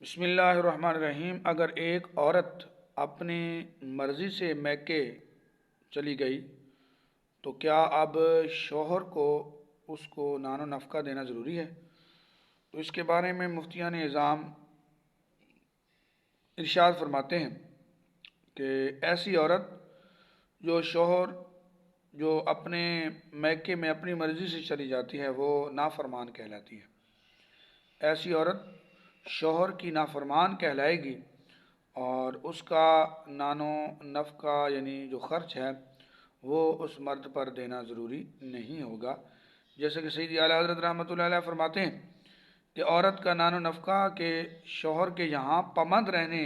بسم اللہ الرحمن الرحیم۔ اگر ایک عورت اپنی مرضی سے میکے چلی گئی تو کیا اب شوہر کو اس کو نان و نفقہ دینا ضروری ہے؟ تو اس کے بارے میں مفتیان اعظام ارشاد فرماتے ہیں کہ ایسی عورت جو شوہر جو اپنے میکے میں اپنی مرضی سے چلی جاتی ہے وہ نافرمان کہلاتی ہے۔ ایسی عورت شوہر کی نافرمان کہلائے گی اور اس کا نان و نفقہ یعنی جو خرچ ہے وہ اس مرد پر دینا ضروری نہیں ہوگا، جیسے کہ سیدی اعلیٰ حضرت رحمۃ اللہ علیہ فرماتے ہیں کہ عورت کا نان و نفقہ کے شوہر کے یہاں پابند رہنے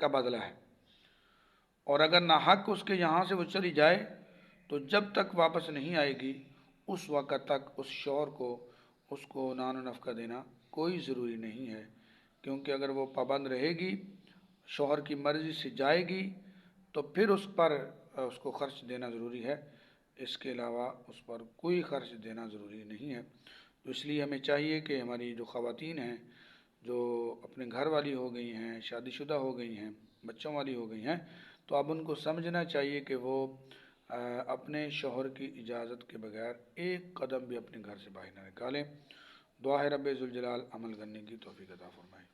کا بدلہ ہے، اور اگر ناحق اس کے یہاں سے وہ چلی جائے تو جب تک واپس نہیں آئے گی اس وقت تک اس شوہر کو اس کو نان و نفقہ دینا کوئی ضروری نہیں ہے، کیونکہ اگر وہ پابند رہے گی، شوہر کی مرضی سے جائے گی تو پھر اس پر اس کو خرچ دینا ضروری ہے، اس کے علاوہ اس پر کوئی خرچ دینا ضروری نہیں ہے۔ تو اس لیے ہمیں چاہیے کہ ہماری جو خواتین ہیں جو اپنے گھر والی ہو گئی ہیں، شادی شدہ ہو گئی ہیں، بچوں والی ہو گئی ہیں، تو اب ان کو سمجھنا چاہیے کہ وہ اپنے شوہر کی اجازت کے بغیر ایک قدم بھی اپنے گھر سے باہر نہ نکالیں۔ دعا ہے رب ذوالجلال عمل کرنے کی توفیق عطا فرمائے۔